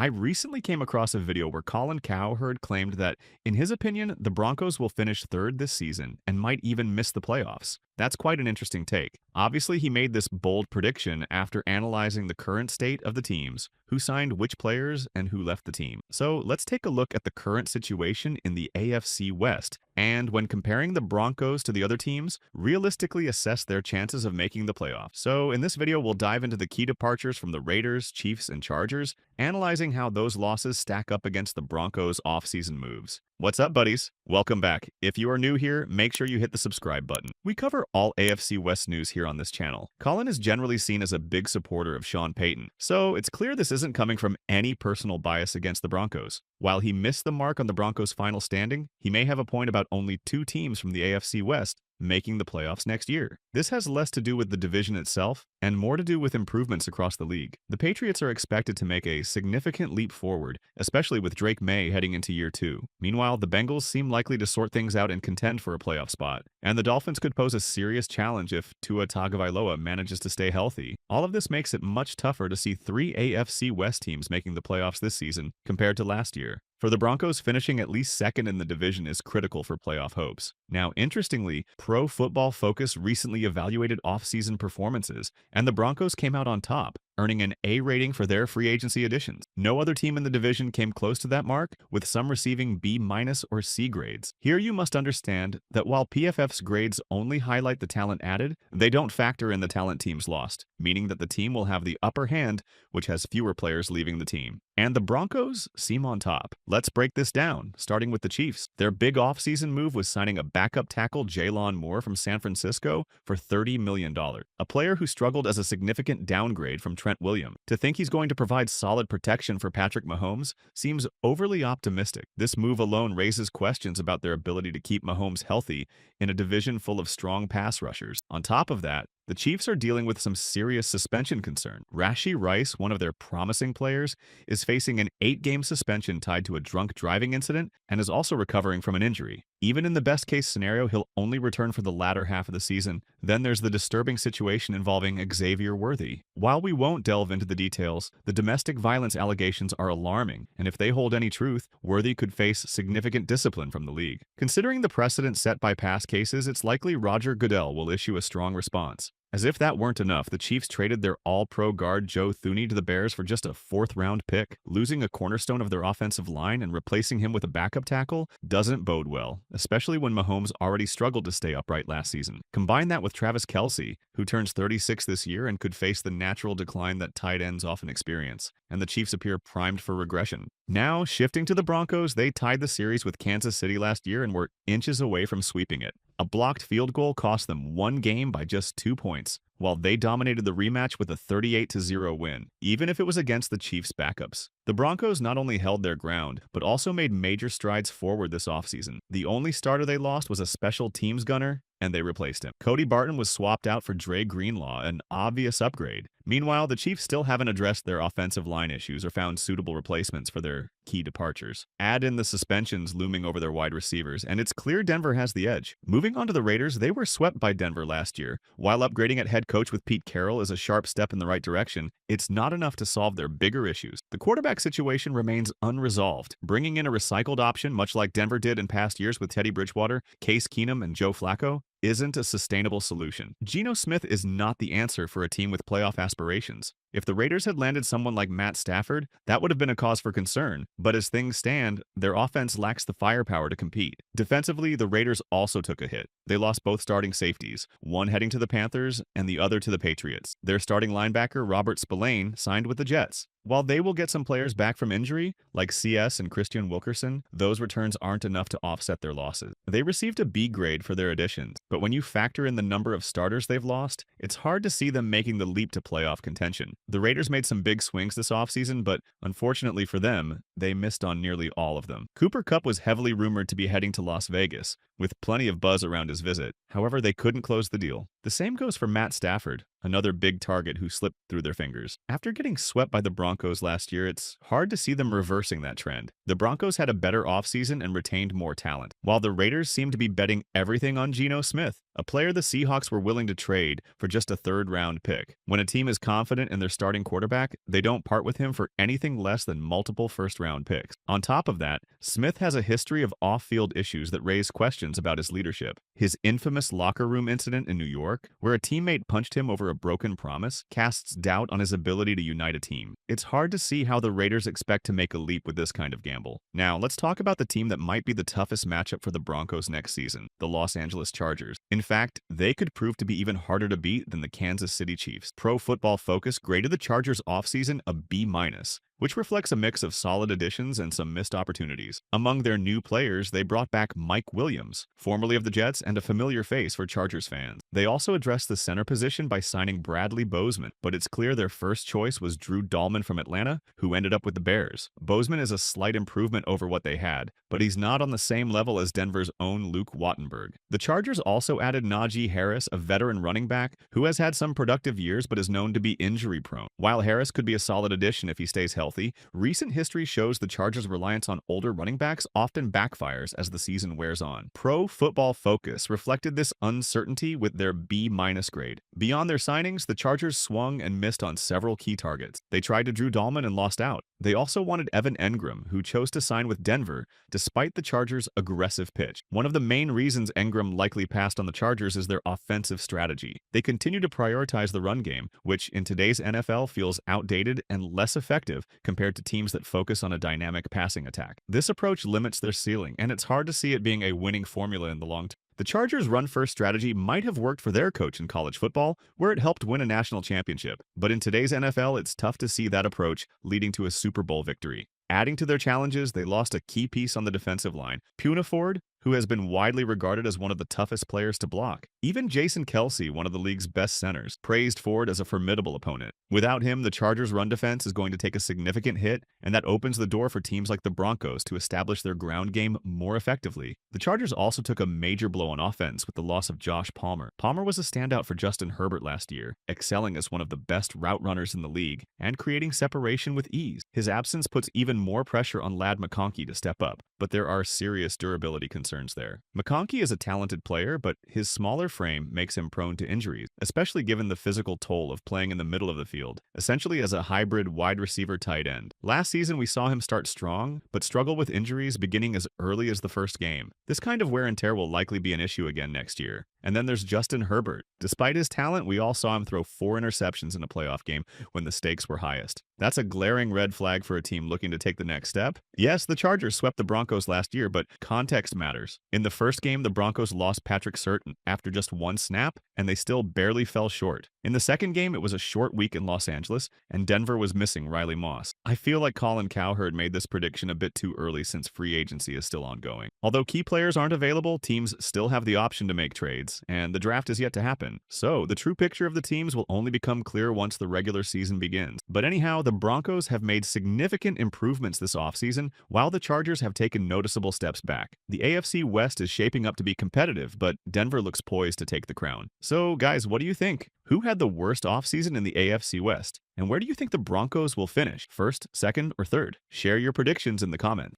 I recently came across a video where Colin Cowherd claimed that, in his opinion, the Broncos will finish third this season and might even miss the playoffs. That's quite an interesting take. Obviously, he made this bold prediction after analyzing the current state of the teams, who signed which players, and who left the team. So let's take a look at the current situation in the AFC West, and when comparing the Broncos to the other teams, realistically assess their chances of making the playoffs. So in this video, we'll dive into the key departures from the Raiders, Chiefs, and Chargers, analyzing how those losses stack up against the Broncos' offseason moves. What's up, buddies? Welcome back. If you are new here, make sure you hit the subscribe button. We cover all AFC West news here on this channel. Colin is generally seen as a big supporter of Sean Payton, so it's clear this isn't coming from any personal bias against the Broncos. While he missed the mark on the Broncos' final standing, he may have a point about only two teams from the AFC West making the playoffs next year. This has less to do with the division itself and more to do with improvements across the league. The Patriots are expected to make a significant leap forward, especially with Drake May heading into year 2. Meanwhile, the Bengals seem likely to sort things out and contend for a playoff spot. And the Dolphins could pose a serious challenge if Tua Tagovailoa manages to stay healthy. All of this makes it much tougher to see 3 AFC West teams making the playoffs this season compared to last year. For the Broncos, finishing at least second in the division is critical for playoff hopes. Now, interestingly, Pro Football Focus recently evaluated offseason performances, and the Broncos came out on top, earning an A rating for their free agency additions. No other team in the division came close to that mark, with some receiving B- or C grades. Here you must understand that while PFF's grades only highlight the talent added, they don't factor in the talent teams lost, meaning that the team will have the upper hand, which has fewer players leaving the team. And the Broncos seem on top. Let's break this down, starting with the Chiefs. Their big offseason move was signing a backup tackle, Jaylon Moore, from San Francisco for $30 million, a player who struggled as a significant downgrade from Trent Williams. To think he's going to provide solid protection for Patrick Mahomes seems overly optimistic. This move alone raises questions about their ability to keep Mahomes healthy in a division full of strong pass rushers. On top of that, the Chiefs are dealing with some serious suspension concern. Rashee Rice, one of their promising players, is facing an 8-game suspension tied to a drunk driving incident and is also recovering from an injury. Even in the best-case scenario, he'll only return for the latter half of the season. Then there's the disturbing situation involving Xavier Worthy. While we won't delve into the details, the domestic violence allegations are alarming, and if they hold any truth, Worthy could face significant discipline from the league. Considering the precedent set by past cases, it's likely Roger Goodell will issue a strong response. As if that weren't enough, the Chiefs traded their all-pro guard Joe Thuney to the Bears for just a 4th-round pick. Losing a cornerstone of their offensive line and replacing him with a backup tackle doesn't bode well, especially when Mahomes already struggled to stay upright last season. Combine that with Travis Kelce, who turns 36 this year and could face the natural decline that tight ends often experience, and the Chiefs appear primed for regression. Now, shifting to the Broncos, they tied the series with Kansas City last year and were inches away from sweeping it. A blocked field goal cost them 1 game by just 2 points, while they dominated the rematch with a 38-0 win, even if it was against the Chiefs' backups. The Broncos not only held their ground, but also made major strides forward this offseason. The only starter they lost was a special teams gunner, and they replaced him. Cody Barton was swapped out for Dre Greenlaw, an obvious upgrade. Meanwhile, the Chiefs still haven't addressed their offensive line issues or found suitable replacements for their key departures. Add in the suspensions looming over their wide receivers, and it's clear Denver has the edge. Moving on to the Raiders, they were swept by Denver last year. While upgrading at head coach with Pete Carroll is a sharp step in the right direction, it's not enough to solve their bigger issues. The quarterback situation remains unresolved. Bringing in a recycled option, much like Denver did in past years with Teddy Bridgewater, Case Keenum, and Joe Flacco, isn't a sustainable solution. Geno Smith is not the answer for a team with playoff aspirations. If the Raiders had landed someone like Matt Stafford, that would have been a cause for concern, but as things stand, their offense lacks the firepower to compete. Defensively, the Raiders also took a hit. They lost both starting safeties, one heading to the Panthers and the other to the Patriots. Their starting linebacker, Robert Spillane, signed with the Jets. While they will get some players back from injury, like CS and Christian Wilkerson, those returns aren't enough to offset their losses. They received a B grade for their additions, but when you factor in the number of starters they've lost, it's hard to see them making the leap to playoff contention. The Raiders made some big swings this offseason, but unfortunately for them, they missed on nearly all of them. Cooper Kupp was heavily rumored to be heading to Las Vegas, with plenty of buzz around his visit. However, they couldn't close the deal. The same goes for Matt Stafford, another big target who slipped through their fingers. After getting swept by the Broncos last year, it's hard to see them reversing that trend. The Broncos had a better offseason and retained more talent, while the Raiders seem to be betting everything on Geno Smith. a player the Seahawks were willing to trade for just a third-round pick. When a team is confident in their starting quarterback, they don't part with him for anything less than multiple first-round picks. On top of that, Smith has a history of off-field issues that raise questions about his leadership. His infamous locker room incident in New York, where a teammate punched him over a broken promise, casts doubt on his ability to unite a team. It's hard to see how the Raiders expect to make a leap with this kind of gamble. Now, let's talk about the team that might be the toughest matchup for the Broncos next season, the Los Angeles Chargers. In fact, they could prove to be even harder to beat than the Kansas City Chiefs. Pro Football Focus graded the Chargers offseason a B-, which reflects a mix of solid additions and some missed opportunities. Among their new players, they brought back Mike Williams, formerly of the Jets and a familiar face for Chargers fans. They also addressed the center position by signing Bradley Bozeman, but it's clear their first choice was Drew Dahlman from Atlanta, who ended up with the Bears. Bozeman is a slight improvement over what they had, but he's not on the same level as Denver's own Luke Wattenberg. The Chargers also added Najee Harris, a veteran running back who has had some productive years but is known to be injury-prone. While Harris could be a solid addition if he stays healthy, recent history shows the Chargers' reliance on older running backs often backfires as the season wears on. Pro Football Focus reflected this uncertainty with their B- grade. Beyond their signings, the Chargers swung and missed on several key targets. They tried to Drew Dahlman and lost out. They also wanted Evan Engram, who chose to sign with Denver despite the Chargers' aggressive pitch. One of the main reasons Engram likely passed on the Chargers is their offensive strategy. They continue to prioritize the run game, which in today's NFL feels outdated and less effective compared to teams that focus on a dynamic passing attack. This approach limits their ceiling, and it's hard to see it being a winning formula in the long term. The Chargers' run-first strategy might have worked for their coach in college football, where it helped win a national championship. But in today's NFL, it's tough to see that approach leading to a Super Bowl victory. Adding to their challenges, they lost a key piece on the defensive line, Puna Ford, who has been widely regarded as one of the toughest players to block. Even Jason Kelce, one of the league's best centers, praised Ford as a formidable opponent. Without him, the Chargers' run defense is going to take a significant hit, and that opens the door for teams like the Broncos to establish their ground game more effectively. The Chargers also took a major blow on offense with the loss of Josh Palmer. Palmer was a standout for Justin Herbert last year, excelling as one of the best route runners in the league and creating separation with ease. His absence puts even more pressure on Ladd McConkey to step up, but there are serious durability concerns there. McConkey is a talented player, but his smaller frame makes him prone to injuries, especially given the physical toll of playing in the middle of the field, essentially as a hybrid wide receiver tight end. Last season, we saw him start strong, but struggle with injuries beginning as early as the first game. This kind of wear and tear will likely be an issue again next year. And then there's Justin Herbert. Despite his talent, we all saw him throw 4 interceptions in a playoff game when the stakes were highest. That's a glaring red flag for a team looking to take the next step. Yes, the Chargers swept the Broncos last year, but context matters. In the first game, the Broncos lost Patrick Surtain after just 1 snap, and they still barely fell short. In the second game, it was a short week in Los Angeles, and Denver was missing Riley Moss. I feel like Colin Cowherd made this prediction a bit too early since free agency is still ongoing. Although key players aren't available, teams still have the option to make trades, and the draft is yet to happen. So, the true picture of the teams will only become clear once the regular season begins. But anyhow, the Broncos have made significant improvements this offseason, while the Chargers have taken noticeable steps back. The AFC West is shaping up to be competitive, but Denver looks poised to take the crown. So, guys, what do you think? Who had the worst offseason in the AFC West? And where do you think the Broncos will finish? First, second, or third? Share your predictions in the comments.